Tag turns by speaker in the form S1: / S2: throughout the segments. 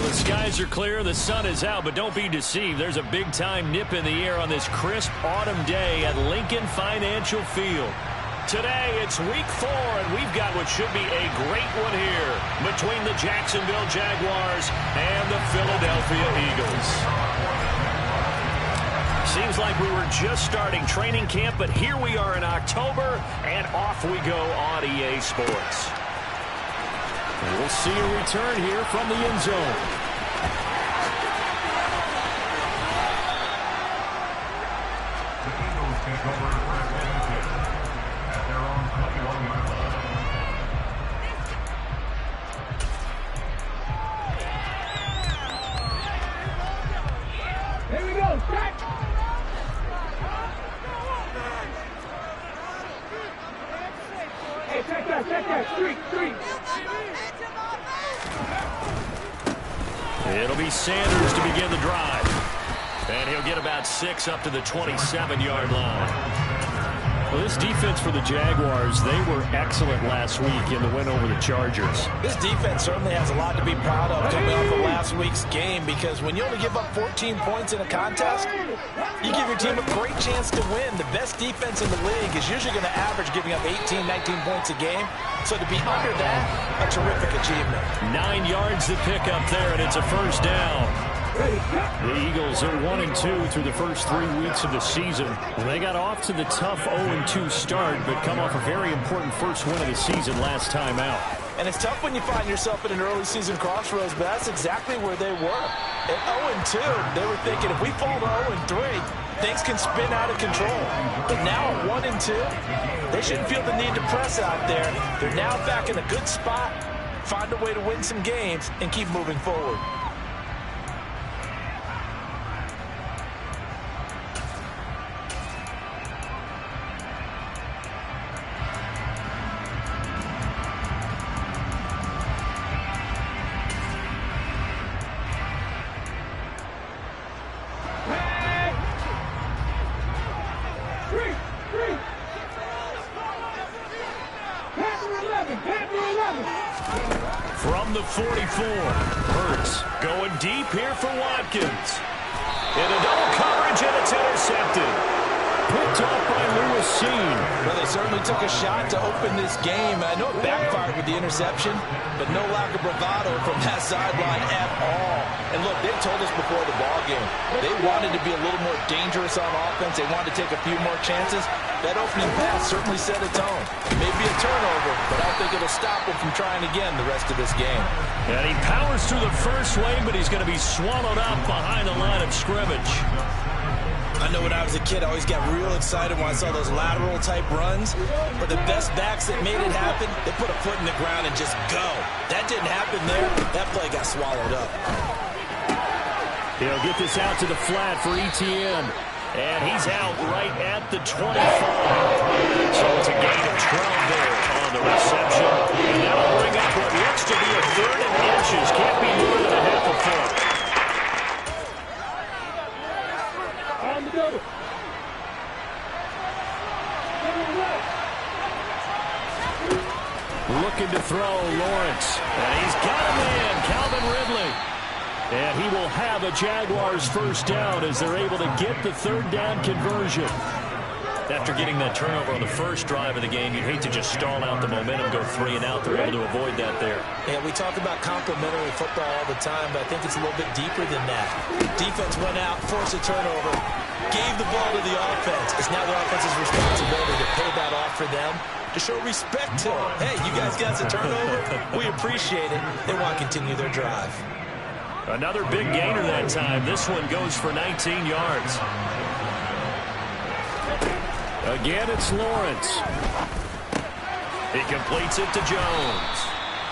S1: The skies are clear, the sun is out, but don't be deceived. There's a big-time nip in the air on this crisp autumn day at Lincoln Financial Field. Today, it's week 4, and we've got what should be a great one here between the Jacksonville Jaguars and the Philadelphia Eagles. Seems like we were just starting training camp, but here we are in October, and off we go on EA Sports. We'll see a return here from the end zone.
S2: The Eagles take over first and 10 at their own 21-yard line.
S3: Here we go, check! Hey, check that, street!
S1: It'll be Sanders to begin the drive. And he'll get about 6 up to the 27-yard line. Well, this defense for the Jaguars, they were excellent last week in the win over the Chargers.
S4: This defense certainly has a lot to be proud of coming off of last week's game, because when you only give up 14 points in a contest, you give your team a great chance to win. The best defense in the league is usually going to average giving up 18, 19 points a game. So to be under that, a terrific achievement.
S1: 9 yards to pick up there, and it's a first down. The Eagles are 1-2 through the first 3 weeks of the season. They got off to the tough 0-2 start, but come off a very important first win of the season last time out.
S4: And it's tough when you find yourself at an early season crossroads, but that's exactly where they were. At 0-2, they were thinking if we fall to 0-3, things can spin out of control. But now at 1-2, they shouldn't feel the need to press out there. They're now back in a good spot, find a way to win some games, and keep moving forward.
S1: From the 44, Hurts going deep here for Watkins. In a double coverage, and it's intercepted. Picked off by Lewis Seen.
S4: Well, they certainly took a shot to open this game. I know it backfired with the interception, but no lack of bravado from that sideline at all. And look, they told us before the ball game, they wanted to be a little more dangerous on offense. They wanted to take a few more chances. That opening pass certainly set a tone. Maybe a turnover, but I don't think it'll stop him from trying again the rest of this game.
S1: And he powers through the first wave, but he's going to be swallowed up behind the line of scrimmage.
S4: I know when I was a kid, I always got real excited when I saw those lateral-type runs. But the best backs that made it happen, they put a foot in the ground and just go. That didn't happen there. That play got swallowed up.
S1: He'll get this out to the flat for Etienne. And he's out right at the 25. So it's a gain of 12 there on the reception. And that'll bring up what looks to be a 3rd and inches. Can't be more than a half a foot. Looking to throw, Lawrence. And he's got a man, Calvin Ridley. And he will have a Jaguars first down as they're able to get the 3rd down conversion. After getting that turnover on the first drive of the game, you'd hate to just stall out the momentum, go 3 and out. They're able to avoid that there.
S4: Yeah, we talk about complementary football all the time, but I think it's a little bit deeper than that. Defense went out, forced a turnover, gave the ball to the offense. It's now the offense's responsibility to pay that off for them, to show respect to them. Hey, you guys got a turnover? We appreciate it. They want to continue their drive.
S1: Another big gainer that time. This one goes for 19 yards. Again, it's Lawrence. He completes it to Jones.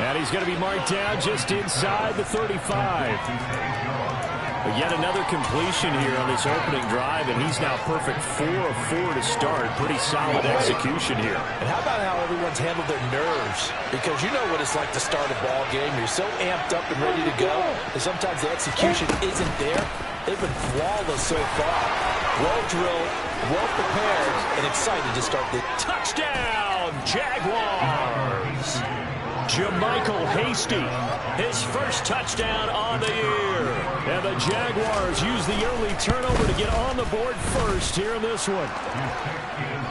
S1: And he's going to be marked down just inside the 35. But yet another completion here on this opening drive, and he's now perfect 4 of 4 to start. Pretty solid execution here.
S4: And how about how everyone's handled their nerves? Because you know what it's like to start a ball game. You're so amped up and ready to go, and sometimes the execution isn't there. They've been flawless so far. Well drilled, well prepared, and excited to start the
S1: touchdown, Jaguars! Jermichael Hasty, his first touchdown on the year. And the Jaguars use the early turnover to get on the board first here in this one.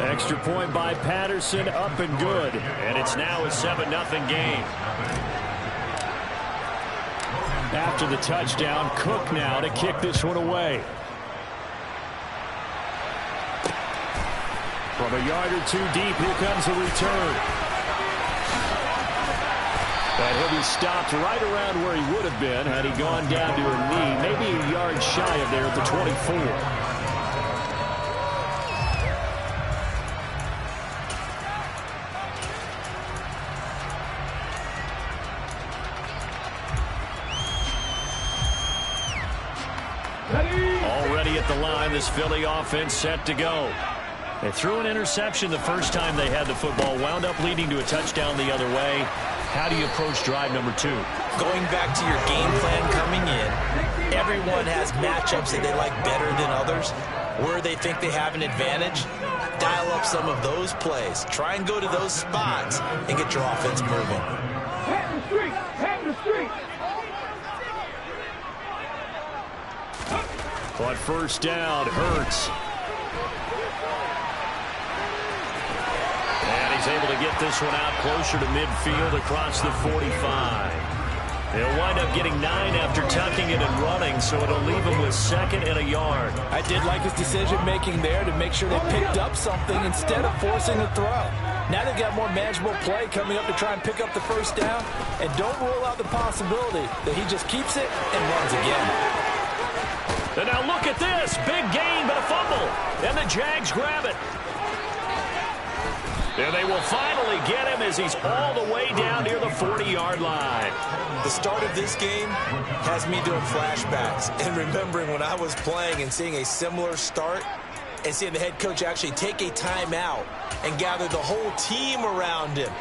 S1: Extra point by Patterson, up and good. And it's now a 7-0 game. After the touchdown, Cook now to kick this one away. From a yard or two deep, here comes a return. And he'll be stopped right around where he would have been had he gone down to a knee, maybe a yard shy of there at the 24. Already at the line, this Philly offense set to go. They threw an interception the first time they had the football, wound up leading to a touchdown the other way. How do you approach drive number 2?
S4: Going back to your game plan coming in, everyone has matchups that they like better than others. Where they think they have an advantage, dial up some of those plays. Try and go to those spots and get your offense moving.
S3: Hit the street! Hit the street!
S1: But first down, Hurts. And he's able to get this one out closer to midfield across the 45. They'll wind up getting 9 after tucking it and running, so it'll leave him with 2nd and a yard.
S4: I did like his decision-making there to make sure they picked up something instead of forcing the throw. Now they've got more manageable play coming up to try and pick up the first down, and don't rule out the possibility that he just keeps it and runs again.
S1: And now look at this. Big gain, but a fumble. And the Jags grab it. And they will finally get him as he's all the way down near the 40-yard line.
S4: The start of this game has me doing flashbacks and remembering when I was playing and seeing a similar start and seeing the head coach actually take a timeout and gather the whole team around him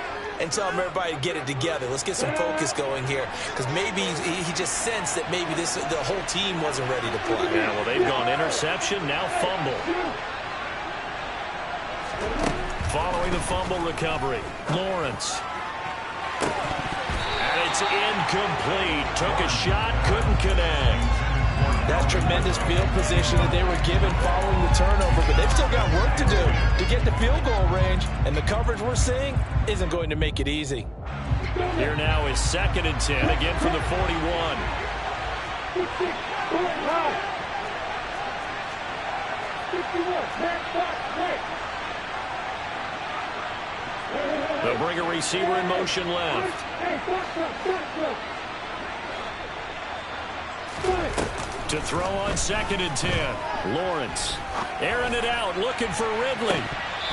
S4: and tell everybody to get it together. Let's get some focus going here, because maybe he just sensed that maybe the whole team wasn't ready to play.
S1: Yeah, well, they've gone interception, now fumble. Following the fumble recovery, Lawrence. And it's incomplete. Took a shot, couldn't connect.
S4: That's tremendous field position that they were given following the turnover, but they've still got work to do to get the field goal range, and the coverage we're seeing isn't going to make it easy.
S1: Here now is 2nd and 10, again from the 41. They'll bring a receiver in motion left. To throw on 2nd and 10. Lawrence airing it out, looking for Ridley.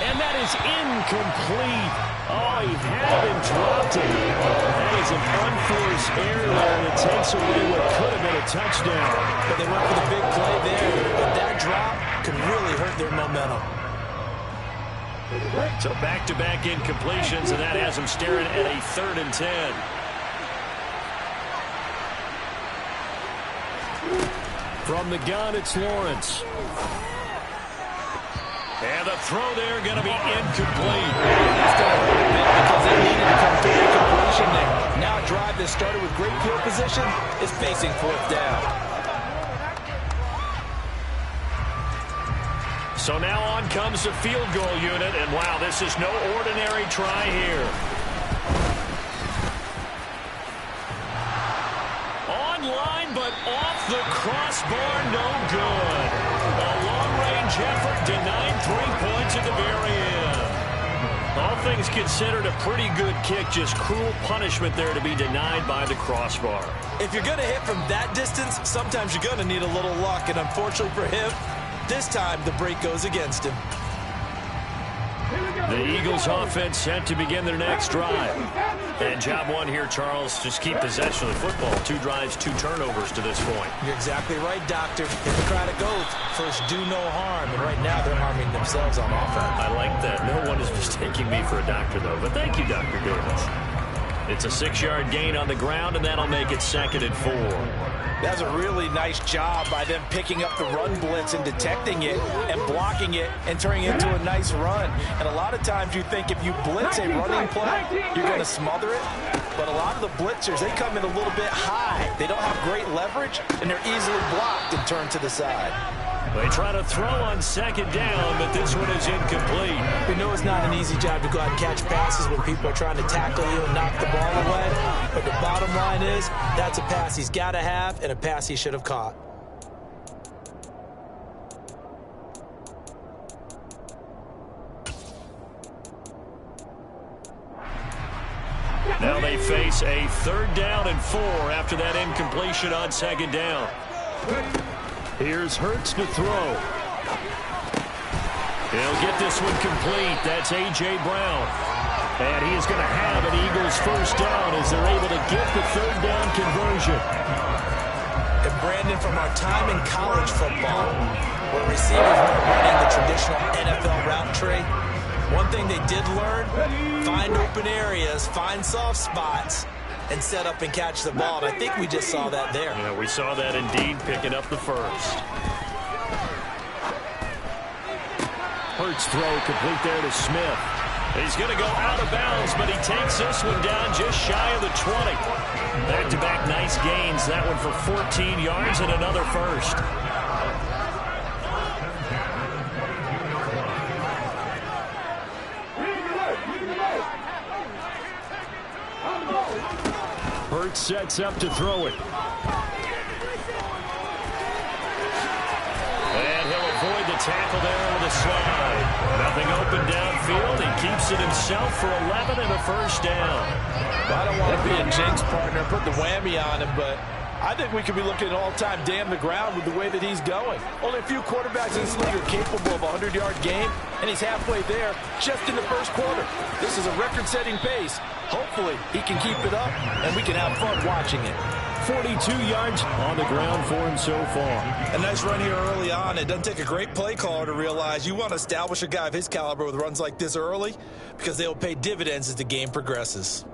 S1: And that is incomplete. Oh, he had him dropped it. That is an unforced error there, and it takes away what could have been a touchdown.
S4: But they went for the big play there, but that drop could really hurt their momentum.
S1: So back-to-back incompletions, and that has them staring at a 3rd and 10. From the gun, it's Lawrence. And the throw there going to be incomplete.
S4: That's going to hurt a bit because they needed to come through the completion there. Now a drive that started with great field position is facing 4th down.
S1: So now on comes the field goal unit, and wow, this is no ordinary try here. Online, but off the crossbar, no good. A long-range effort denied 3 points at the very end. All things considered, a pretty good kick, just cruel punishment there to be denied by the crossbar.
S4: If you're going to hit from that distance, sometimes you're going to need a little luck, and unfortunately for him, this time the break goes against him.
S1: The Eagles offense set to begin their next drive. And job one here, Charles, just keep possession of the football. 2 drives, 2 turnovers to this point.
S4: You're exactly right, Doctor. Hippocratic oath, first do no harm, and right now they're harming themselves on offense.
S1: I like that. No one is mistaking me for a doctor, though. But thank you, Dr. Davis. It's a 6-yard gain on the ground, and that'll make it 2nd and 4.
S4: That's a really nice job by them picking up the run blitz and detecting it and blocking it and turning it into a nice run. And a lot of times you think if you blitz a running play, you're going to smother it. but a lot of the blitzers, they come in a little bit high. They don't have great leverage, and they're easily blocked and turned to the side.
S1: They try to throw on second down, but this one is incomplete.
S4: We know it's not an easy job to go out and catch passes when people are trying to tackle you and knock the ball away, but the bottom line is that's a pass he's got to have and a pass he should have caught.
S1: Now they face a 3rd down and 4 after that incompletion on second down. Here's Hurts to throw. He'll get this one complete. That's A.J. Brown. And he is going to have an Eagles first down as they're able to get the 3rd down conversion.
S4: And Brandon, from our time in college football, where receivers weren't running the traditional NFL route tree, one thing they did learn, find open areas, find soft spots, and set up and catch the ball. And I think we just saw that there.
S1: Yeah, we saw that indeed, picking up the first. Hurts throw complete there to Smith. He's going to go out of bounds, but he takes this one down just shy of the 20. Back-to-back nice gains. That one for 14 yards and another first. Hurts sets up to throw it. And he'll avoid the tackle there with a slide. Nothing open downfield. He keeps it himself for 11 and a first down.
S4: I don't want to be a jinx partner, put the whammy on him, but I think we could be looking at all-time damn the ground with the way that he's going. Only a few quarterbacks in this league are capable of a 100-yard game, and he's halfway there just in the first quarter. This is a record-setting pace. Hopefully, he can keep it up, and we can have fun watching it.
S1: 42 yards on the ground for him so far.
S4: A nice run here early on. It doesn't take a great play caller to realize you want to establish a guy of his caliber with runs like this early because they'll pay dividends as the game progresses.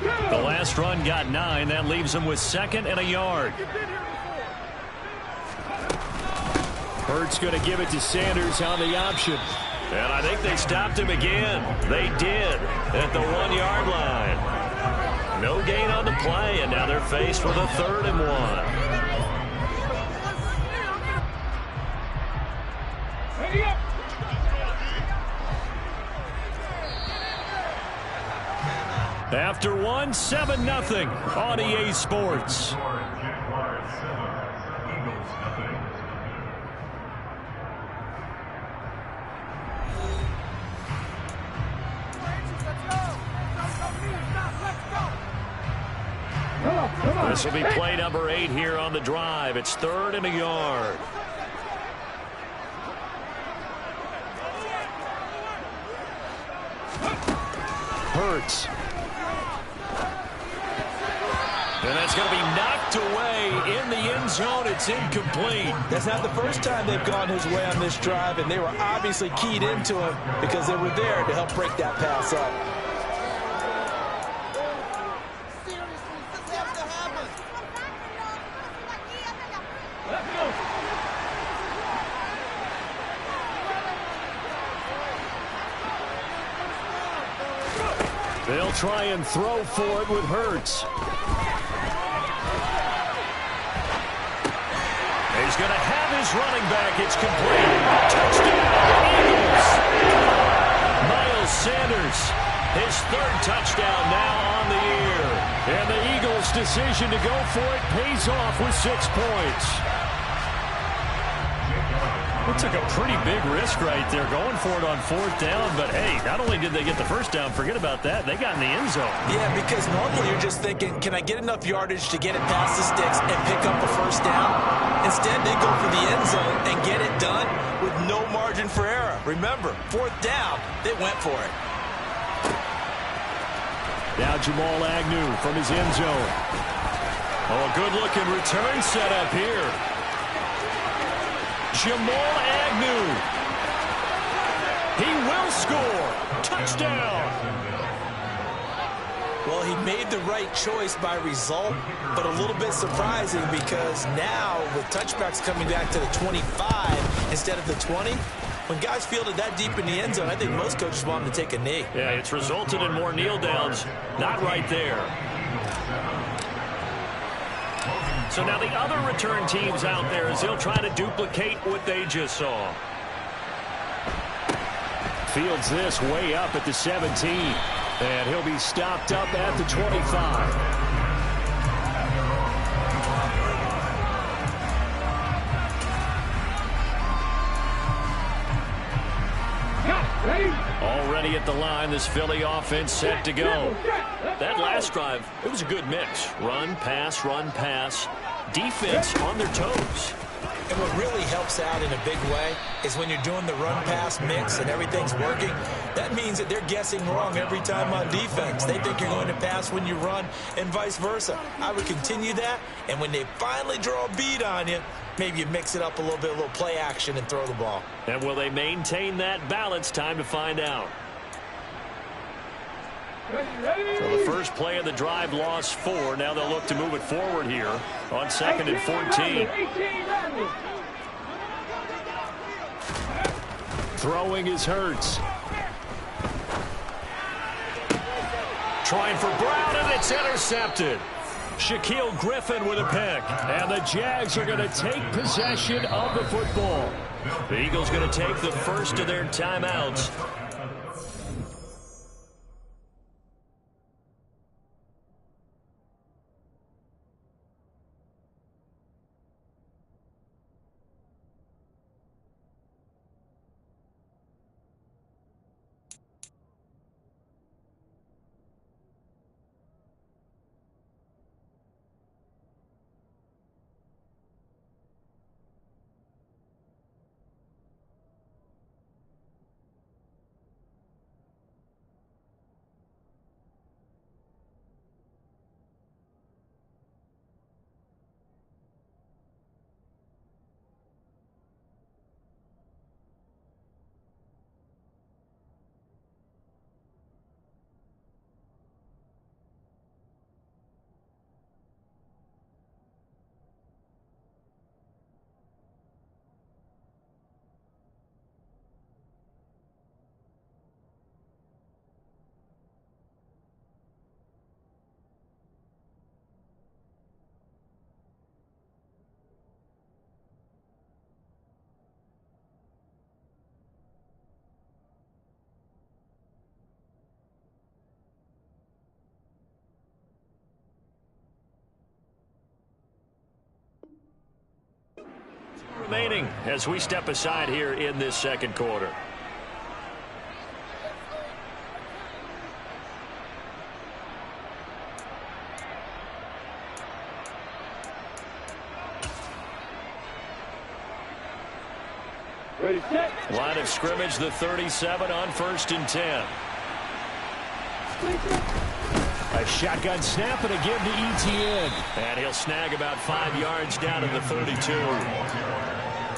S1: The last run got 9. That leaves him with 2nd and a yard. Hurts going to give it to Sanders on the option. And I think they stopped him again. They did at the 1-yard line. No gain on the play, and now they're faced with a 3rd and 1. After 1, 7-0 on EA Sports. This will be play number 8 here on the drive. It's 3rd and a yard. Hurts. And that's going to be knocked away in the end zone. It's incomplete.
S4: That's not the first time they've gone his way on this drive, and they were obviously keyed into him because they were there to help break that pass up.
S1: They'll try and throw for it with Hurts. He's going to have his running back. It's complete. Touchdown, Eagles. Miles Sanders, his 3rd touchdown now on the year. And the Eagles' decision to go for it pays off with 6 points. It took a pretty big risk right there going for it on 4th down. But, hey, not only did they get the first down, forget about that, they got in the end zone.
S4: Yeah, because normally you're just thinking, can I get enough yardage to get it past the sticks and pick up a first down? Instead, they go for the end zone and get it done with no margin for error. Remember, 4th down, they went for it.
S1: Now Jamal Agnew from his end zone. Oh, a good-looking return set up here. Jamal Agnew. He will score. Touchdown.
S4: Well, he made the right choice by result, but a little bit surprising because now with touchbacks coming back to the 25 instead of the 20, When guys fielded that deep in the end zone, I think most coaches want them to take a knee.
S1: Yeah, it's resulted in more kneel downs. Not right there. So now the other return teams out there as they'll try to duplicate what they just saw. Fields this way up at the 17. And he'll be stopped up at the 25. Already at the line, this Philly offense set to go. That last drive, it was a good mix. Run, pass, defense on their toes.
S4: And what really helps out in a big way is when you're doing the run-pass mix and everything's working, that means that they're guessing wrong every time on defense. They think you're going to pass when you run and vice versa. I would continue that, and when they finally draw a beat on you, maybe you mix it up a little play action and throw the ball.
S1: And will they maintain that balance? Time to find out. So the first play of the drive lost 4. Now they'll look to move it forward here on 2nd and 14. Throwing is Hurts. Trying for Brown, and it's intercepted. Shaquille Griffin with a pick. And the Jags are going to take possession of the football. The Eagles going to take the first of their timeouts. Remaining as we step aside here in this second quarter.
S3: Ready, set.
S1: Line of scrimmage, the 37 on 1st and 10. A shotgun snap and a give to Etienne. And he'll snag about 5 yards down to the 32.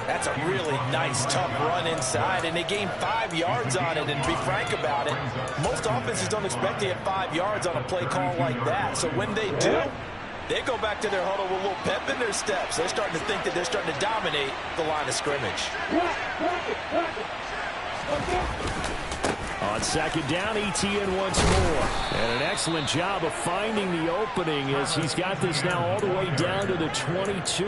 S4: That's a really nice, tough run inside, and they gained 5 yards on it. And to be frank about it, most offenses don't expect to get 5 yards on a play call like that. So when they do, they go back to their huddle with a little pep in their steps. They're starting to think that they're starting to dominate the line of scrimmage.
S1: On 2nd down, Etienne once more. And an excellent job of finding the opening as he's got this now all the way down to the 22.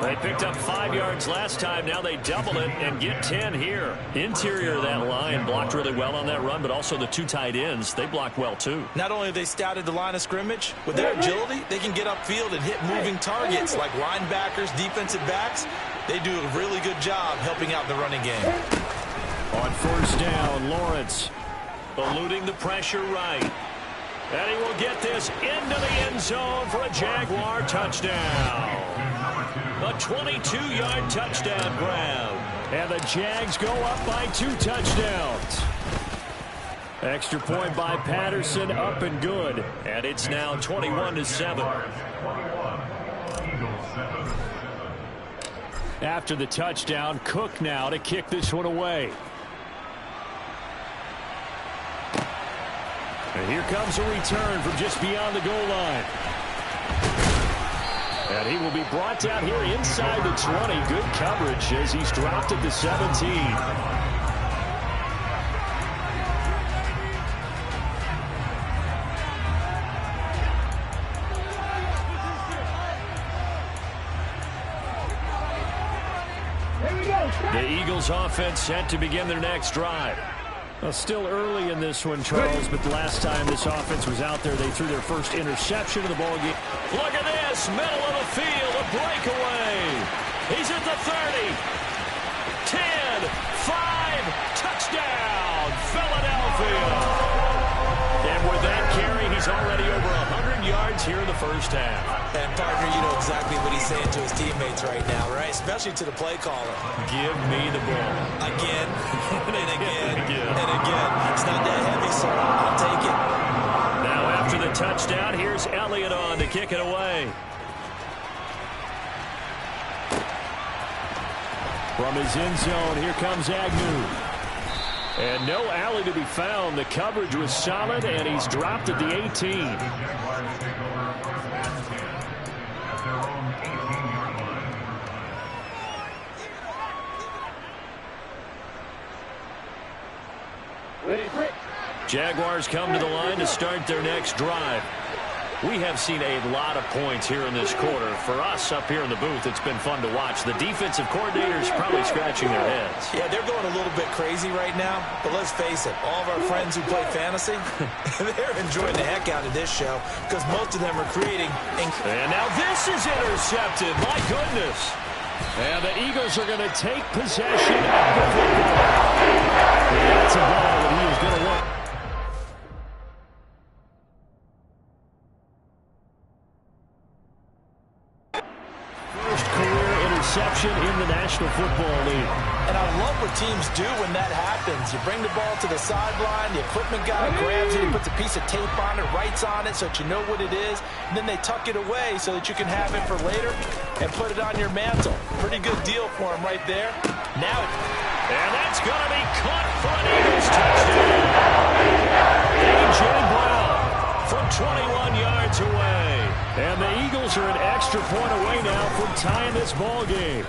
S1: They picked up 5 yards last time. Now they double it and get 10 here. Interior of that line blocked really well on that run, but also the 2 tight ends, they blocked well too.
S4: Not only have they scouted the line of scrimmage, with their agility, they can get upfield and hit moving targets like linebackers, defensive backs. They do a really good job helping out in the running game.
S1: On 1st down, Lawrence eluding the pressure right. And he will get this into the end zone for a Jaguar touchdown. A 22-yard touchdown grab. And the Jags go up by 2 touchdowns. Extra point by Patterson, up and good. And it's now 21-7. After the touchdown, Cook now to kick this one away. And here comes a return from just beyond the goal line. And he will be brought down here inside the 20. Good coverage as he's dropped at the 17. The Eagles offense set to begin their next drive. Well, still early in this one, Charles, but the last time this offense was out there, they threw their first interception of the ball game. Look at this, middle of the field, a breakaway. He's at the 30, 10, 5, touchdown, Philadelphia. And with that carry, he's already over 100 yards here in the first half.
S4: And, partner, you know exactly what he's saying to his teammates right now, right? Especially to the play caller.
S1: Give me the ball.
S4: Again, and again, and again. It's not that heavy, sir. I'll take it.
S1: Now, after the touchdown, here's Elliott on to kick it away. From his end zone, here comes Agnew. And no alley to be found. The coverage was solid, and he's dropped at the 18. Jaguars come to the line to start their next drive. We have seen a lot of points here in this quarter. For us up here in the booth, it's been fun to watch. The defensive coordinators probably scratching their heads.
S4: Yeah, they're going a little bit crazy right now. But let's face it, all of our friends who play fantasy, they're enjoying the heck out of this show because most of them are creating.
S1: And now this is intercepted. My goodness. And the Eagles are going to take possession of the football. That's a ball that he is going to want. Interception in the National Football League.
S4: And I love what teams do when that happens. You bring the ball to the sideline, the equipment guy grabs it, he puts a piece of tape on it, writes on it so that you know what it is, and then they tuck it away so that you can have it for later and put it on your mantle. Pretty good deal for him right there. Now,
S1: and that's going to be caught for an Eagles touchdown. A.J. Brown from 21 yards away. And the Eagles are an extra point away now from tying this ball game.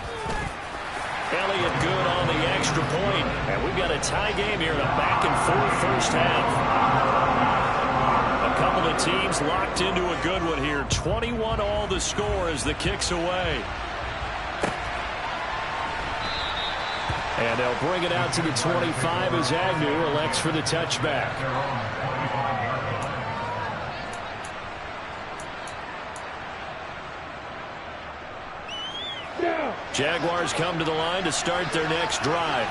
S1: Elliott good on the extra point. And we've got a tie game here in a back-and-forth first half. A couple of teams locked into a good one here. 21 all the score as the kick's away. And they'll bring it out to the 25 as Agnew elects for the touchback. Jaguars come to the line to start their next drive.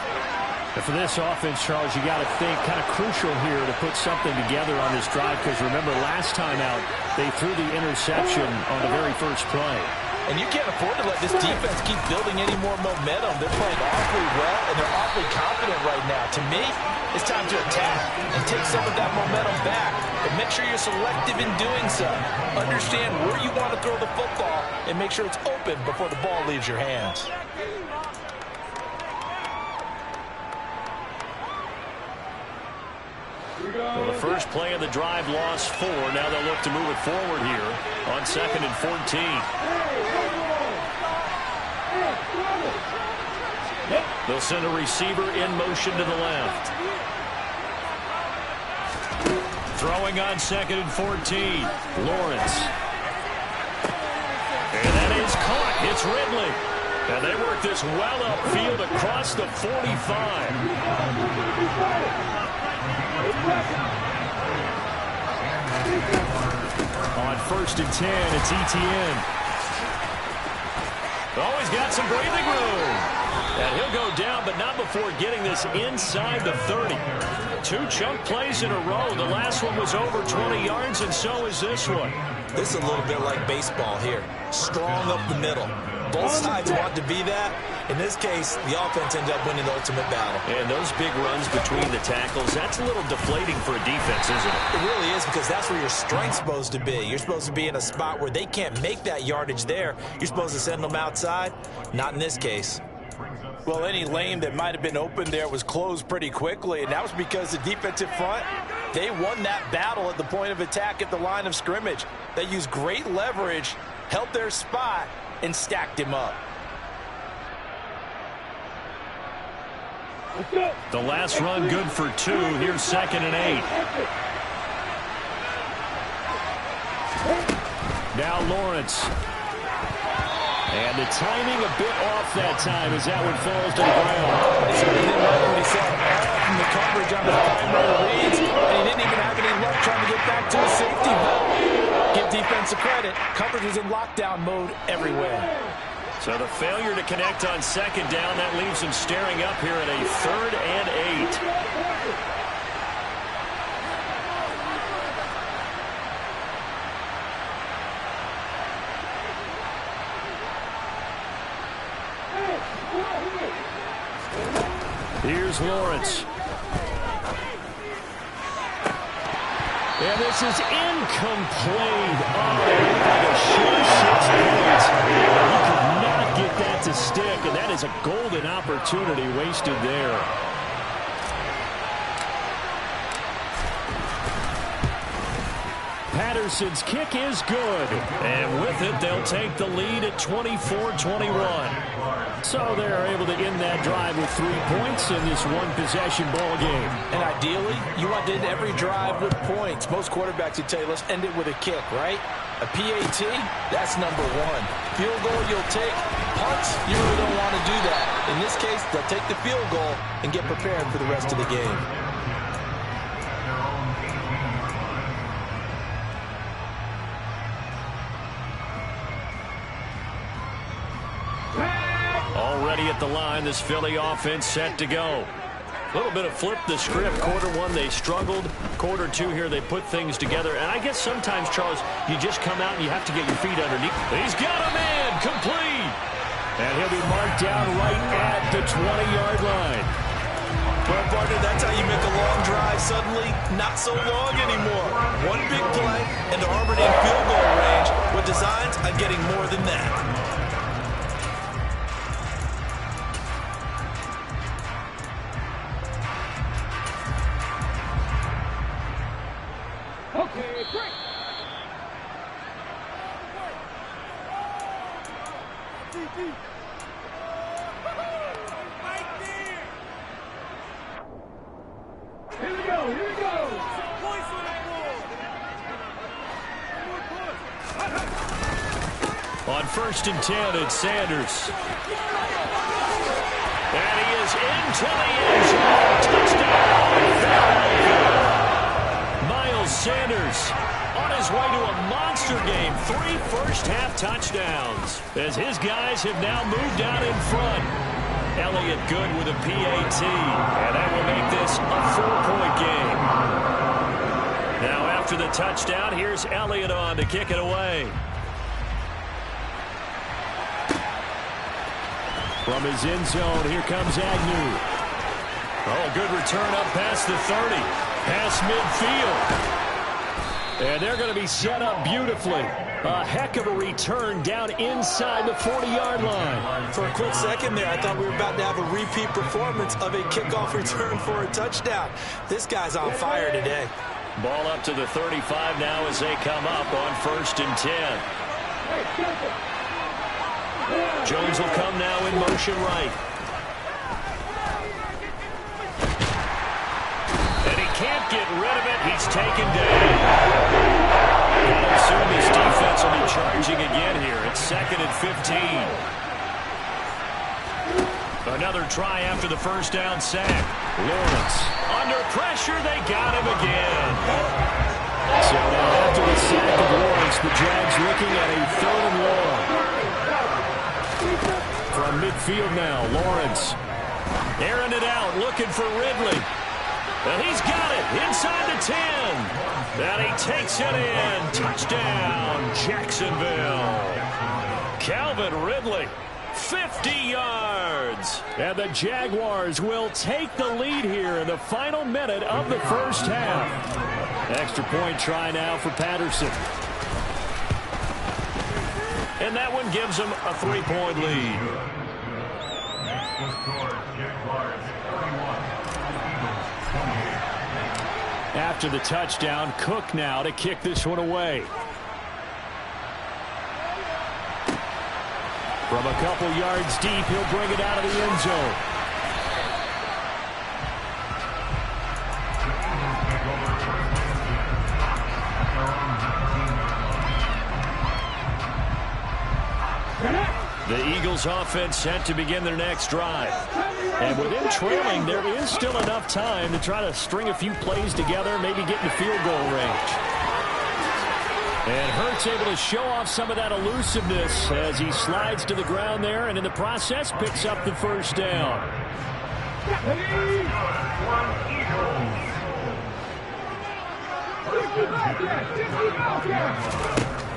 S1: And for this offense, Charles, you got to think kind of crucial here to put something together on this drive because remember last time out they threw the interception on the very first play.
S4: And you can't afford to let this defense keep building any more momentum. They're playing awfully well, and they're awfully confident right now. To me, it's time to attack and take some of that momentum back. But make sure you're selective in doing so. Understand where you want to throw the football and make sure it's open before the ball leaves your hands.
S1: Well, the first play of the drive lost 4. Now they'll look to move it forward here on 2nd and 14. They'll send a receiver in motion to the left. Throwing on 2nd and 14. Lawrence. And that is caught. It's Ridley. And they work this well upfield across the 45. On 1st and 10, it's Etienne. Oh, he's got some breathing room. And he'll go down, but not before getting this inside the 30. 2 chunk plays in a row. The last one was over 20 yards, and so is this one.
S4: This is a little bit like baseball here. Strong up the middle. Both sides want to be that. In this case, the offense ended up winning the ultimate battle.
S1: And those big runs between the tackles, that's a little deflating for a defense, isn't it?
S4: It really is because that's where your strength's supposed to be. You're supposed to be in a spot where they can't make that yardage there. You're supposed to send them outside. Not in this case. Well, any lane that might have been open there was closed pretty quickly, and that was because the defensive front, they won that battle at the point of attack at the line of scrimmage. They used great leverage held their spot, and stacked him up.
S1: The last run good for 2. Here's 2nd and 8. Now Lawrence. And the timing a bit off that time as that one falls to the ground.
S4: They certainly didn't like what he saw from the coverage on his primary reads, and he didn't even have any luck trying to get back to his safety belt. Give defensive credit. Coverage was in lockdown mode everywhere.
S1: So the failure to connect on 2nd down, that leaves him staring up here at a 3rd and 8. Here's Lawrence. And this is incomplete. Oh, like a sure 6 points. He could not get that to stick, and that is a golden opportunity wasted there. Patterson's kick is good. And with it, they'll take the lead at 24-21. So they're able to end that drive with 3 points in this one-possession ball game.
S4: And ideally, you want to end every drive with points. Most quarterbacks would tell you, let's end it with a kick, right? A PAT, that's number 1. Field goal you'll take. Punts, you really don't want to do that. In this case, they'll take the field goal and get prepared for the rest of the game.
S1: Already at the line, this Philly offense set to go. A little bit of flip the script. Quarter 1, they struggled. Quarter 2 here, they put things together. And I guess sometimes, Charles, you just come out and you have to get your feet underneath. He's got a man, complete. And he'll be marked down right at the 20-yard line.
S4: Well, partner, that's how you make a long drive suddenly not so long anymore. One big play, and they're already in field goal range with designs on getting more than that.
S1: On 1st and 10, it's Sanders. And he is into the end zone. Touchdown. Miles Sanders on his way to a monster game. 3 first-half touchdowns as his guys have now moved out in front. Elliott good with a PAT, and that will make this a 4-point game. Now after the touchdown, here's Elliott on to kick it away. From his end zone, here comes Agnew. Oh, good return up past the 30. Past midfield. And they're going to be set up beautifully. A heck of a return down inside the 40-yard line.
S4: For a quick second there, I thought we were about to have a repeat performance of a kickoff return for a touchdown. This guy's on fire today.
S1: Ball up to the 35 now as they come up on 1st and 10. Jones will come now in motion right. And he can't get rid of it. He's taken down. I assume this defense will be charging again here. It's 2nd and 15. Another try after the first down sack. Lawrence under pressure. They got him again. So now after the sack of Lawrence, the Jags looking at a 3rd and long. From midfield now, Lawrence airing it out, looking for Ridley. And he's got it inside the 10. And he takes it in. Touchdown, Jacksonville. Calvin Ridley, 50 yards. And the Jaguars will take the lead here in the final minute of the first half. Extra point try now for Patterson. And that one gives them a 3-point lead. After the touchdown, Cook now to kick this one away. From a couple yards deep, he'll bring it out of the end zone. The Eagles offense set to begin their next drive. And with them trailing, there is still enough time to try to string a few plays together, maybe get in field goal range. And Hurts able to show off some of that elusiveness as he slides to the ground there, and in the process picks up the first down.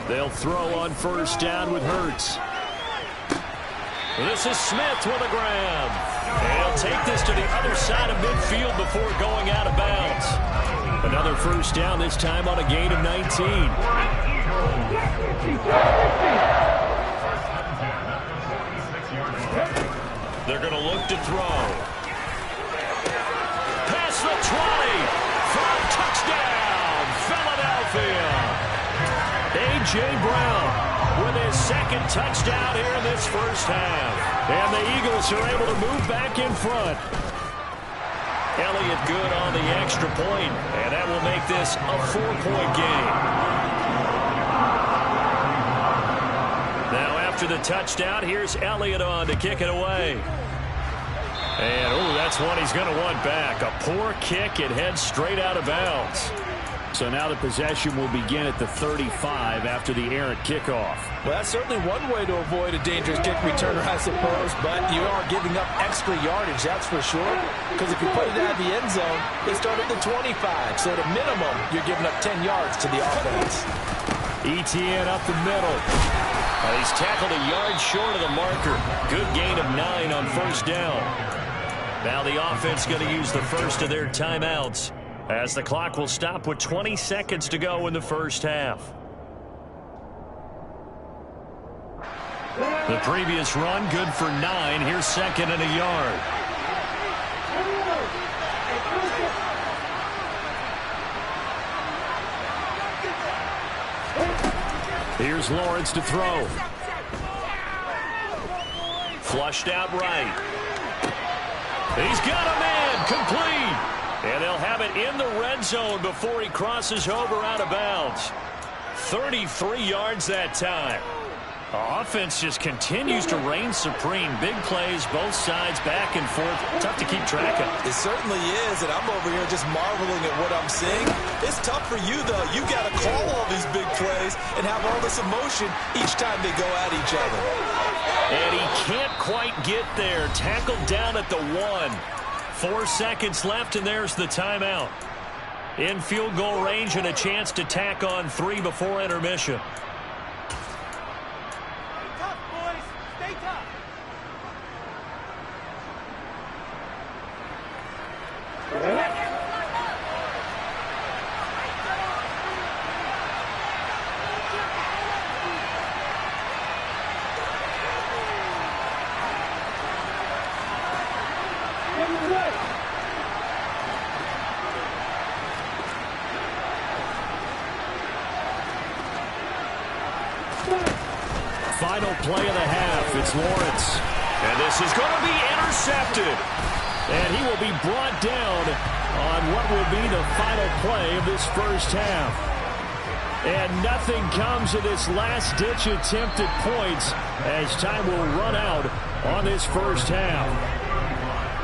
S1: They'll throw on first down with Hurts. This is Smith with a grab. And he'll take this to the other side of midfield before going out of bounds. Another first down, this time on a gain of 19. They're going to look to throw. Pass the 20 for a touchdown, Philadelphia. A.J. Brown with his second touchdown here in this first half. And the Eagles are able to move back in front. Elliott good on the extra point, and that will make this a 4-point game. Now after the touchdown, here's Elliott on to kick it away. And, oh, that's one he's going to want back. A poor kick, it heads straight out of bounds. So now the possession will begin at the 35 after the errant kickoff.
S4: Well, that's certainly one way to avoid a dangerous kick returner, I suppose, but you are giving up extra yardage, that's for sure. Because if you put it out of the end zone, they start at the 25. So at a minimum, you're giving up 10 yards to the offense.
S1: ETN up the middle. He's tackled a yard short of the marker. Good gain of 9 on first down. Now the offense going to use the first of their timeouts, as the clock will stop with 20 seconds to go in the first half. The previous run good for 9. Here's second and a yard. Here's Lawrence to throw. Flushed out right. He's got a man, complete. And they'll have it in the red zone before he crosses over out of bounds. 33 yards that time. Offense just continues to reign supreme. Big plays, both sides, back and forth. Tough to keep track of.
S4: It certainly is, and I'm over here just marveling at what I'm seeing. It's tough for you, though. You got to call all these big plays and have all this emotion each time they go at each other.
S1: And he can't quite get there. Tackled down at the 1. 4 seconds left, and there's the timeout. In field goal range and a chance to tack on 3 before intermission.
S5: Stay tough, boys. Stay tough.
S1: Final play of the half. It's Lawrence. And this is going to be intercepted. And he will be brought down on what will be the final play of this first half. And nothing comes of this last-ditch attempt at points as time will run out on this first half.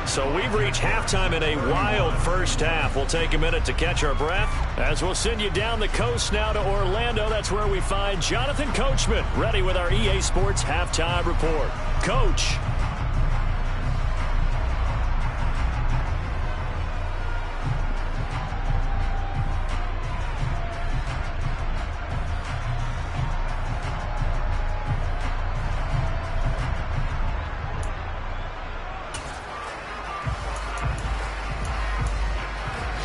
S1: So we've reached halftime in a wild first half. We'll take a minute to catch our breath as we'll send you down the coast now to Orlando. That's where we find Jonathan Coachman ready with our EA Sports Halftime Report. Coach.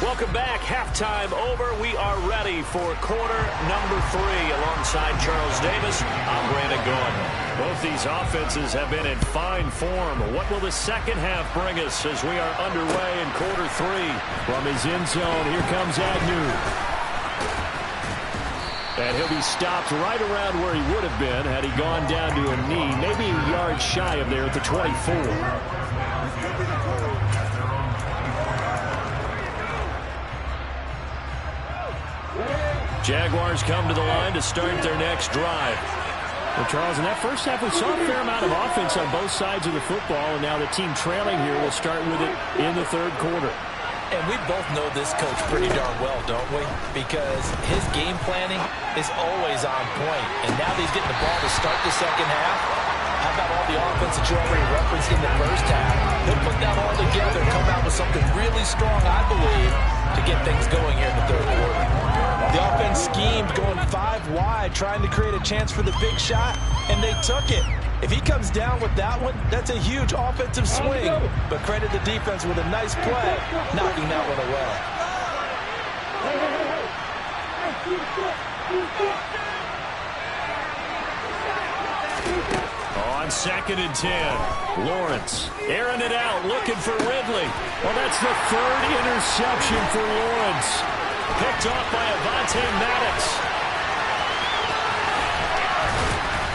S1: Welcome back. Halftime over. We are ready for quarter number 3. Alongside Charles Davis, I'm Brandon Gaudin. Both these offenses have been in fine form. What will the second half bring us as we are underway in quarter 3? From his end zone, here comes Agnew. And he'll be stopped right around where he would have been had he gone down to a knee, maybe a yard shy of there at the 24. Jaguars come to the line to start their next drive. Well, Charles, in that first half, we saw a fair amount of offense on both sides of the football, and now the team trailing here will start with it in the third quarter.
S4: And we both know this coach pretty darn well, don't we? Because his game planning is always on point. And now that he's getting the ball to start the second half, how about all the offense that you already referenced in the first half? He'll put that all together and come out with something really strong, I believe, to get things going here in the third quarter. The offense schemed going 5 wide, trying to create a chance for the big shot, and they took it. If he comes down with that one, that's a huge offensive swing. But credit the defense with a nice play, knocking that one away.
S1: On 2nd and 10, Lawrence airing it out, looking for Ridley. Well, that's the 3rd interception for Lawrence. Picked off by Avonte Maddox.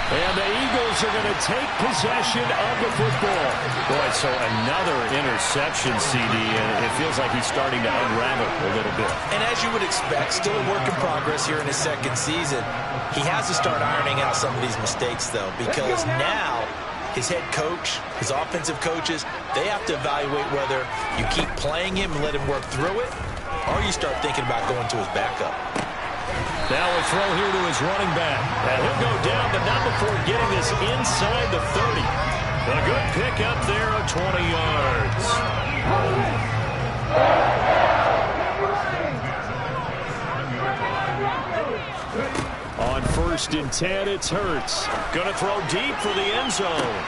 S1: And the Eagles are going to take possession of the football. Boy, so another interception, CD, and it feels like he's starting to unravel a little bit.
S4: And as you would expect, still a work in progress here in his second season. He has to start ironing out some of these mistakes, though, because now his head coach, his offensive coaches, they have to evaluate whether you keep playing him and let him work through it, or you start thinking about going to his backup.
S1: Now a throw here to his running back. And he'll go down, but not before getting this inside the 30. A good pick up there of 20 yards. On 1st and 10, it's Hurts. Going to throw deep for the end zone.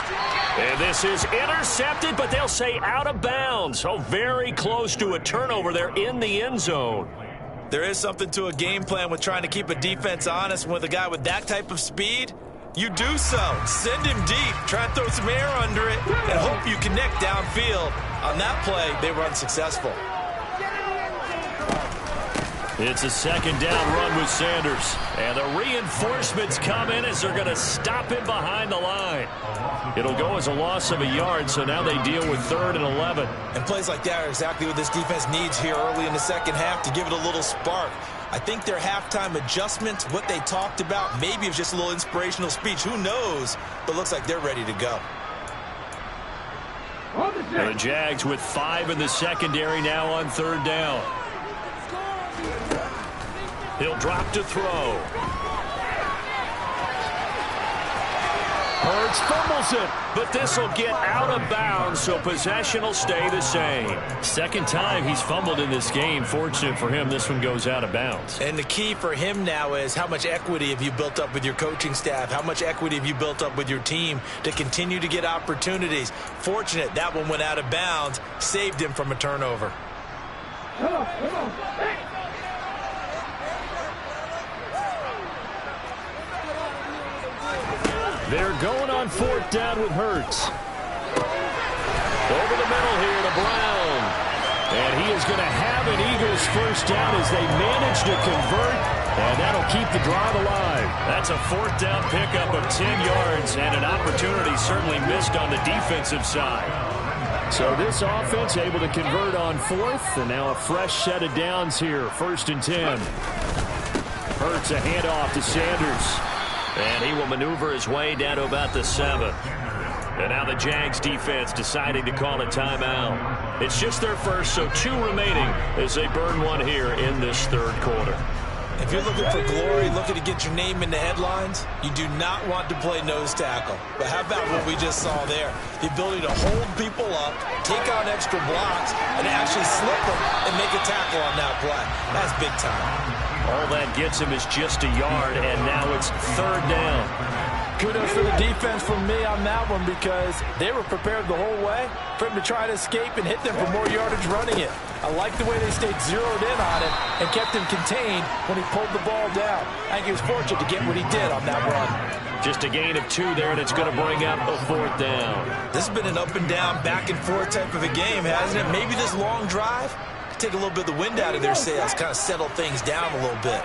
S1: And this is intercepted, but they'll say out of bounds. So very close to a turnover there in the end zone.
S4: There is something to a game plan with trying to keep a defense honest. With a guy with that type of speed, you do so. Send him deep, try and throw some air under it, and hope you connect downfield. On that play, they were unsuccessful.
S1: It's a 2nd down run with Sanders. And the reinforcements come in as they're going to stop him behind the line. It'll go as a loss of a yard, so now they deal with 3rd and 11.
S4: And plays like that are exactly what this defense needs here early in the second half to give it a little spark. I think their halftime adjustments, what they talked about, maybe it was just a little inspirational speech. Who knows? But looks like they're ready to go.
S1: And the Jags with 5 in the secondary now on 3rd down. He'll drop to throw. Hurts fumbles it, but this will get out of bounds, so possession will stay the same. 2nd time he's fumbled in this game. Fortunate for him, this one goes out of bounds.
S4: And the key for him now is how much equity have you built up with your coaching staff? How much equity have you built up with your team to continue to get opportunities? Fortunate that one went out of bounds, saved him from a turnover.
S3: Come on.
S1: They're going on 4th down with Hurts. Over the middle here to Brown. And he is going to have an Eagles 1st down as they manage to convert. And that'll keep the drive alive. That's a 4th down pickup of 10 yards and an opportunity certainly missed on the defensive side. So this offense able to convert on 4th. And now a fresh set of downs here. 1st and 10. Hurts a handoff to Sanders. And he will maneuver his way down to about the 7. And now the Jags defense deciding to call a timeout. It's just their first, so 2 remaining as they burn one here in this 3rd quarter.
S4: If you're looking for glory, looking to get your name in the headlines, you do not want to play nose tackle. But how about what we just saw there? The ability to hold people up, take on extra blocks, and actually slip them and make a tackle on that play. That's big time.
S1: All that gets him is just a yard, and now it's 3rd down.
S4: Kudos for the defense from me on that one because they were prepared the whole way for him to try to escape and hit them for more yardage running it. I like the way they stayed zeroed in on him and kept him contained when he pulled the ball down. I think he was fortunate to get what he did on that run.
S1: Just a gain of 2 there, and it's going to bring up a 4th down.
S4: This has been an up and down, back and forth type of a game, hasn't it? Maybe this long drive take a little bit of the wind out of their sails, kind of settle things down a little bit.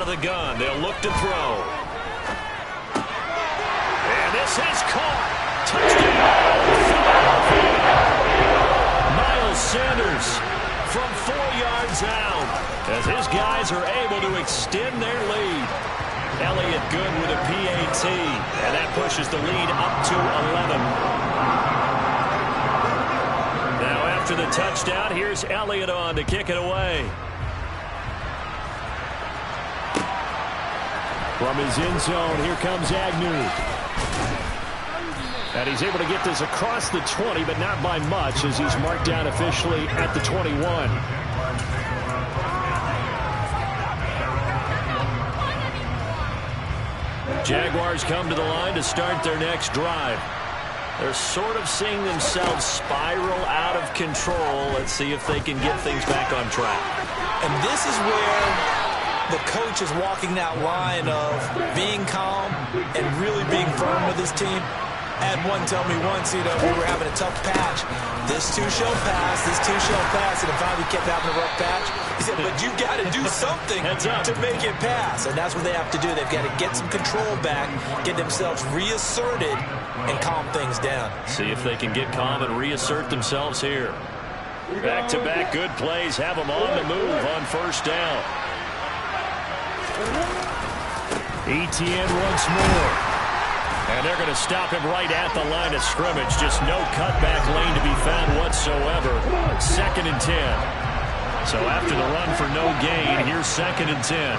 S1: out of the gun. They'll look to throw. And this is caught. Touchdown, Philadelphia. Miles Sanders from 4 yards out as his guys are able to extend their lead. Elliott good with a PAT, and that pushes the lead up to 11. Now after the touchdown, here's Elliott on to kick it away. From his end zone, here comes Agnew. And he's able to get this across the 20, but not by much as he's marked down officially at the 21. Jaguars come to the line to start their next drive. They're sort of seeing themselves spiral out of control. Let's see if they can get things back on track.
S4: And this is where the coach is walking that line of being calm and really being firm with his team. I had one tell me once, we were having a tough patch. This too shall pass, this too shall pass, and finally kept having a rough patch. He said, but you got to do something to make it pass, and that's what they have to do. They've got to get some control back, get themselves reasserted, and calm things down.
S1: See if they can get calm and reassert themselves here. Back-to-back good plays have them on the move on first down. Etienne once more. And they're going to stop him right at the line of scrimmage. Just no cutback lane to be found whatsoever. 2nd and 10. So after the run for no gain, here's 2nd and 10.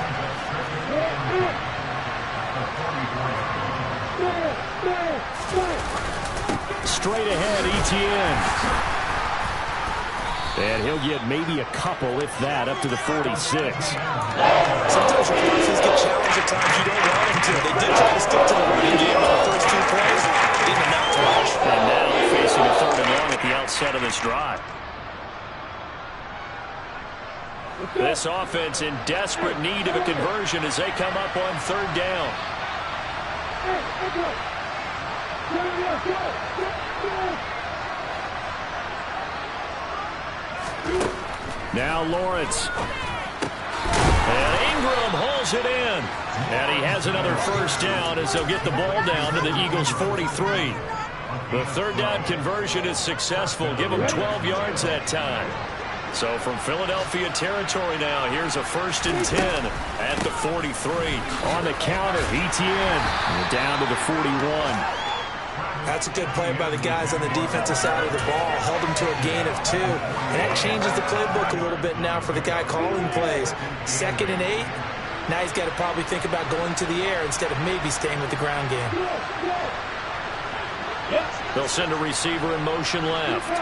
S1: Straight ahead, Etienne. And he'll get maybe a couple, if that, up to the 46.
S4: Sometimes your defenses get challenged at times you don't want them to. They did try to stick to the running game on the first 2 plays. Didn't amount to much.
S1: And now facing a 3rd and long at the outset of this drive. This offense in desperate need of a conversion as they come up on 3rd down. Now Lawrence. And Ingram holds it in. And he has another first down as they'll get the ball down to the Eagles' 43. The 3rd down conversion is successful. Give them 12 yards that time. So from Philadelphia territory now, here's a 1st and 10 at the 43. On the counter, Etienne down to the 41.
S4: That's a good play by the guys on the defensive side of the ball. Held him to a gain of 2. And that changes the playbook a little bit now for the guy calling plays. 2nd and 8. Now he's got to probably think about going to the air instead of maybe staying with the ground game.
S1: They'll send a receiver in motion left.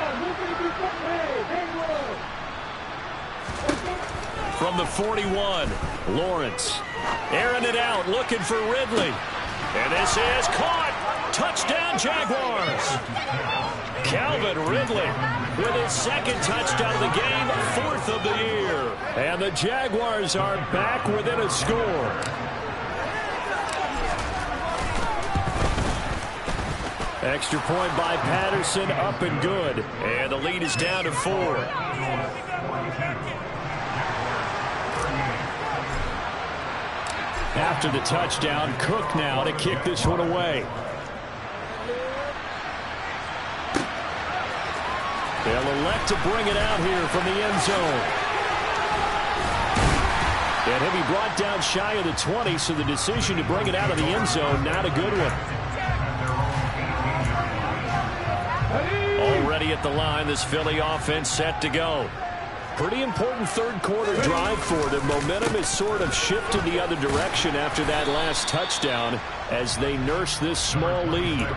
S1: From the 41, Lawrence. Airing it out, looking for Ridley. And this is caught. Touchdown, Jaguars. Calvin Ridley with his 2nd touchdown of the game, 4th of the year. And the Jaguars are back within a score. Extra point by Patterson, up and good. And the lead is down to 4. After the touchdown, Cook now to kick this one away. They'll elect to bring it out here from the end zone. And he'll be brought down shy of the 20, so the decision to bring it out of the end zone, not a good one. Already at the line, this Philly offense set to go. Pretty important 3rd quarter drive for them. Momentum is sort of shifted the other direction after that last touchdown as they nurse this small lead.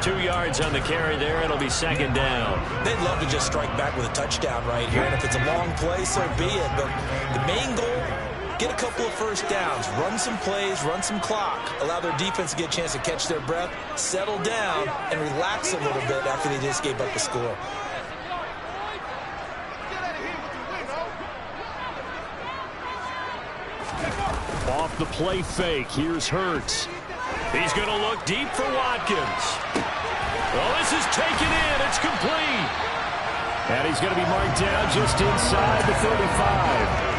S1: 2 yards on the carry there. It'll be 2nd down.
S4: They'd love to just strike back with a touchdown right here. And if it's a long play, so be it. But the main goal, get a couple of first downs. Run some plays, run some clock. Allow their defense to get a chance to catch their breath, settle down, and relax a little bit after they just gave up the score.
S1: Off the play fake, here's Hurts. He's going to look deep for Watkins. Well, this is taken in. It's complete. And he's going to be marked down just inside the 35.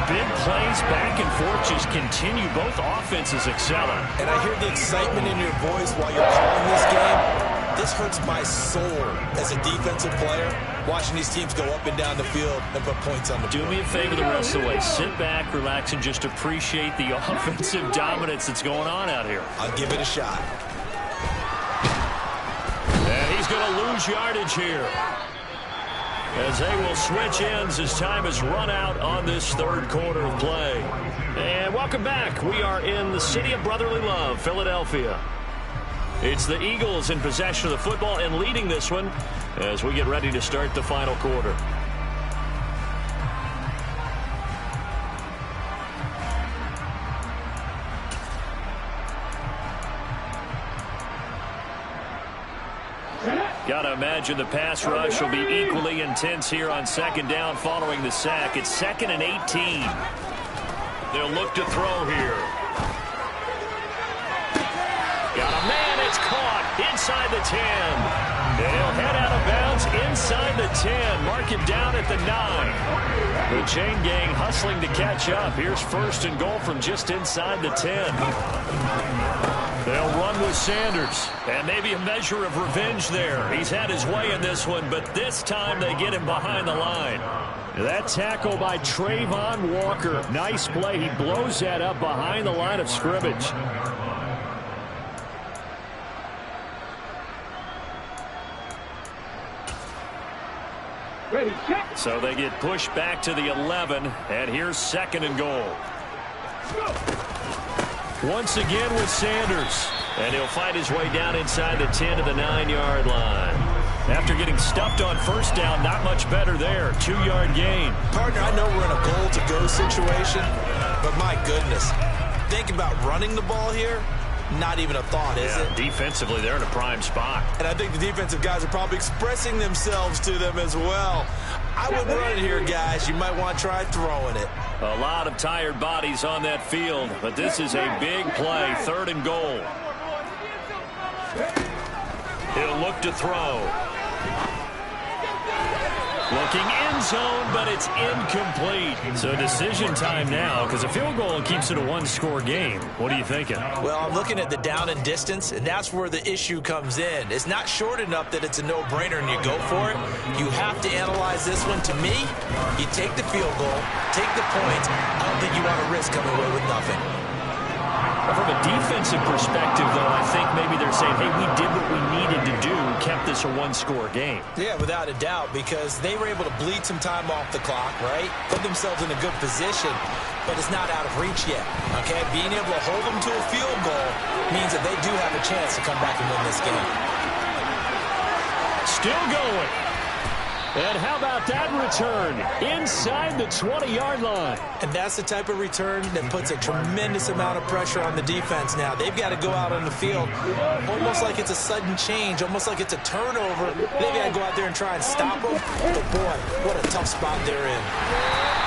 S1: big plays back and forth just continue. Both offenses excelling.
S4: And I hear the excitement in your voice while you're calling this game. This hurts my soul as a defensive player, watching these teams go up and down the field and put points on the board.
S1: Do me a favor the rest of the way. Sit back, relax, and just appreciate the offensive dominance that's going on out here.
S4: I'll give it a shot.
S1: And he's going to lose yardage here, as they will switch ends as time has run out on this third quarter of play. And welcome back. We are in the city of brotherly love, Philadelphia. It's the Eagles in possession of the football and leading this one as we get ready to start the final quarter. Gotta imagine the pass rush will be equally intense here on second down following the sack. It's 2nd and 18. They'll look to throw here. Got a man, it's caught inside the 10. They'll head out of bounds inside the 10. Mark him down at the 9. The chain gang hustling to catch up. Here's 1st and goal from just inside the 10. They'll run with Sanders, and maybe a measure of revenge there. He's had his way in this one, but this time they get him behind the line. That tackle by Trayvon Walker. Nice play. He blows that up behind the line of scrimmage. So they get pushed back to the 11, and here's 2nd and goal. Once again with Sanders, and he'll find his way down inside the 10 to the 9-yard line. After getting stuffed on 1st down, not much better there. 2-yard gain.
S4: Partner, I know we're in a goal-to-go situation, but my goodness, think about running the ball here. Not even a thought, is it?
S1: Defensively, they're in a prime spot.
S4: And I think the defensive guys are probably expressing themselves to them as well. I wouldn't run it here, guys. You might want to try throwing it.
S1: A lot of tired bodies on that field, but this is a big play. 3rd and goal. He'll look to throw. Looking end zone, but it's incomplete. So decision time now, because a field goal keeps it a one-score game. What are you thinking?
S4: Well, I'm looking at the down and distance, and that's where the issue comes in. It's not short enough that it's a no-brainer and you go for it. You have to analyze this one. To me, you take the field goal, take the points. I don't think you want to risk coming away with nothing.
S1: From a defensive perspective, though, I think maybe they're saying, hey, we did what we needed to do, kept this a one-score game.
S4: Yeah, without a doubt, because they were able to bleed some time off the clock, right? Put themselves in a good position, but it's not out of reach yet, okay? Being able to hold them to a field goal means that they do have a chance to come back and win this game.
S1: Still going. And how about that return inside the 20-yard line?
S4: And that's the type of return that puts a tremendous amount of pressure on the defense now. They've got to go out on the field almost like it's a sudden change, almost like it's a turnover. They've got to go out there and try and stop them. But, boy, what a tough spot they're in.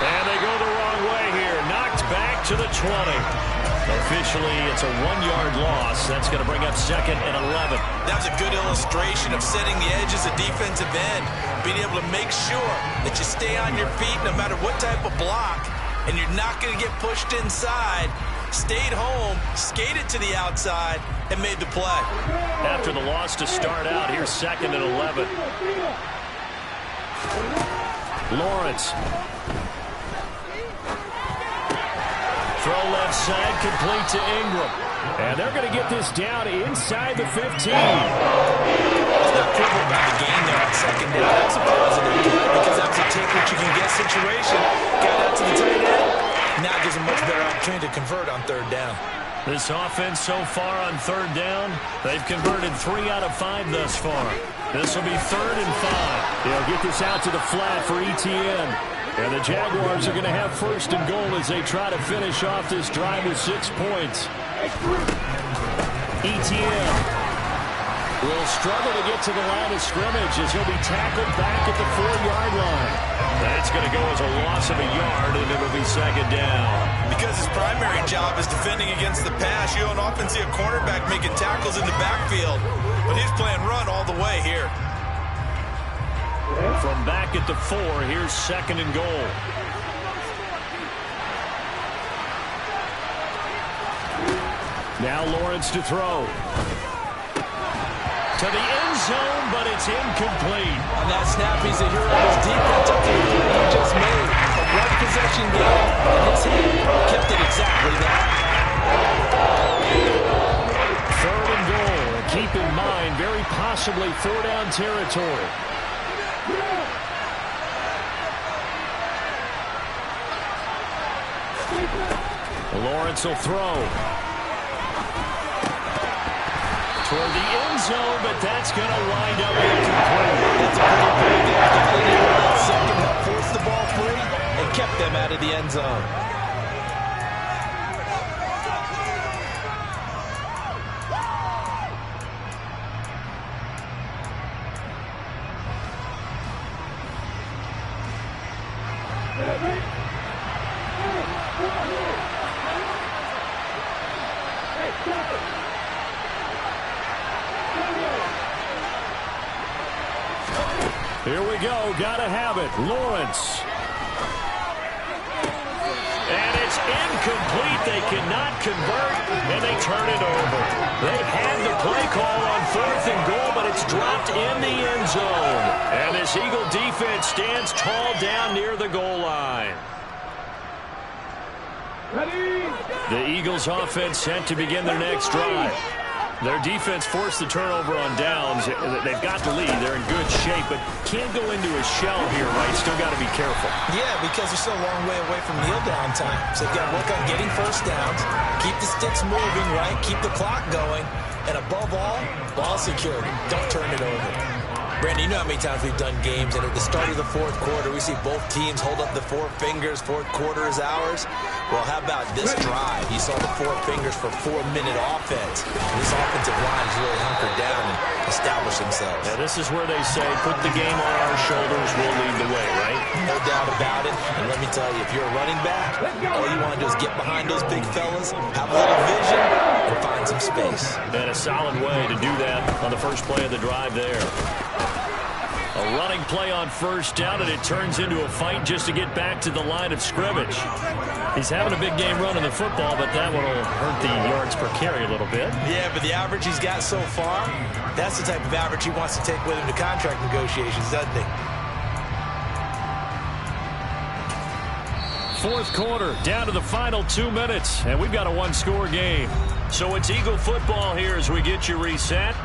S1: And they go the wrong way here. Knocked back to the 20. Officially, it's a 1-yard loss. That's going to bring up 2nd and 11.
S4: That's a good illustration of setting the edge as a defensive end. Being able to make sure that you stay on your feet no matter what type of block, and you're not going to get pushed inside. Stayed home, skated to the outside, and made the play.
S1: After the loss to start out, here's 2nd and 11. Lawrence. Throw left side, complete to Ingram. And they're going to get this down inside the 15.
S4: It's not critical about the game there on 2nd down. That's a positive because that's a take what you can get situation. Got out to the tight end. Now it gives them much better opportunity to convert on 3rd down.
S1: This offense so far on 3rd down, they've converted 3 out of 5 thus far. This will be 3rd and 5. They'll get this out to the flat for ETN. And the Jaguars are going to have 1st and goal as they try to finish off this drive with 6 points. ETN will struggle to get to the line of scrimmage as he'll be tackled back at the 4-yard line. That's going to go as a loss of a yard, and it'll be 2nd down.
S4: Because his primary job is defending against the pass, you don't often see a cornerback making tackles in the backfield. But he's playing run all the way here.
S1: From back at the 4, here's 2nd and goal. Now Lawrence to throw. To the end zone, but it's incomplete.
S4: On that snap, he's a hero of his defense up to the play he just made. A right possession game, and his hand kept it exactly that.
S1: Third and goal. Keep in mind, very possibly 4-down territory. Lawrence will throw. Toward the end zone, but that's going to wind up incomplete.
S4: That's a pretty play there. Got it in that second, helped force the ball free, and kept them out of the end zone.
S1: Here we go. Gotta have it. Lawrence. And it's incomplete. They cannot convert, and they turn it over. They had the play call on 4th and goal, but it's dropped in the end zone. And this Eagle defense stands tall down near the goal line. The Eagles offense set to begin their next drive. Their defense forced the turnover on downs. They've got the lead. They're in good shape, but can't go into a shell here, right? Still got to be careful.
S4: Yeah, because they're still a long way away from kneel down time. So they've got to work on getting first downs, keep the sticks moving, right? Keep the clock going. And above all, ball security. Don't turn it over. Brandon, you know how many times we've done games, and at the start of the 4th quarter, we see both teams hold up the 4 fingers, 4th quarter is ours. Well, how about this drive? You saw the 4 fingers for 4-minute offense. And this offensive line has really hunkered down and established themselves.
S1: Now, this is where they say, put the game on our shoulders, we'll lead the way, right?
S4: No doubt about it. And let me tell you, if you're a running back, all you want to do is get behind those big fellas, have a little vision, and find some space.
S1: And a solid way to do that on the first play of the drive there. A running play on first down, and it turns into a fight just to get back to the line of scrimmage. He's having a big game running the football, but that one will hurt the yards per carry a little bit.
S4: Yeah, but the average he's got so far, that's the type of average he wants to take with him to contract negotiations, doesn't he?
S1: 4th quarter, down to the final 2 minutes, and we've got a 1-score game. So it's Eagle football here as we get you reset.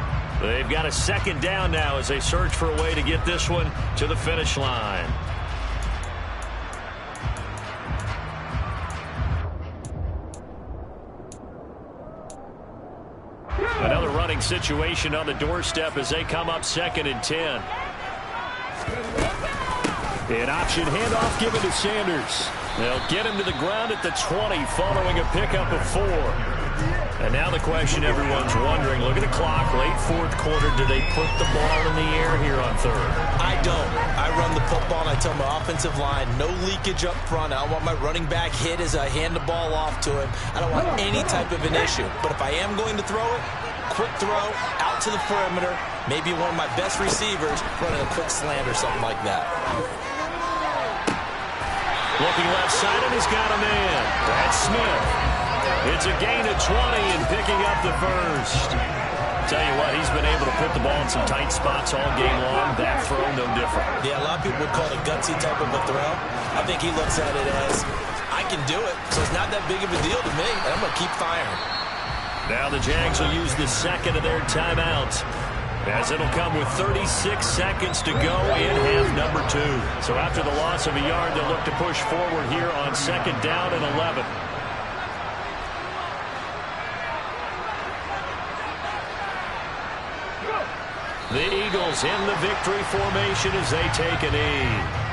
S1: They've got a 2nd down now as they search for a way to get this one to the finish line. Another running situation on the doorstep as they come up 2nd and 10. An option handoff given to Sanders. They'll get him to the ground at the 20 following a pickup of 4. And now the question everyone's wondering, look at the clock, late 4th quarter, do they put the ball in the air here on 3rd?
S4: I don't. I run the football and I tell my offensive line, no leakage up front. I don't want my running back hit as I hand the ball off to him. I don't want any type of an issue. But if I am going to throw it, quick throw, out to the perimeter, maybe one of my best receivers running a quick slant or something like that.
S1: Looking left side, and he's got a man. That's Smith. It's a gain of 20 and picking up the first. Tell you what, he's been able to put the ball in some tight spots all game long. That throw, no different.
S4: Yeah, a lot of people would call it a gutsy type of a throw. I think he looks at it as, I can do it, so it's not that big of a deal to me, and I'm going to keep firing.
S1: Now the Jags will use the 2nd of their timeouts, as it'll come with 36 seconds to go in half number 2. So after the loss of a yard, they'll look to push forward here on 2nd down and 11. The Eagles in the victory formation as they take a knee.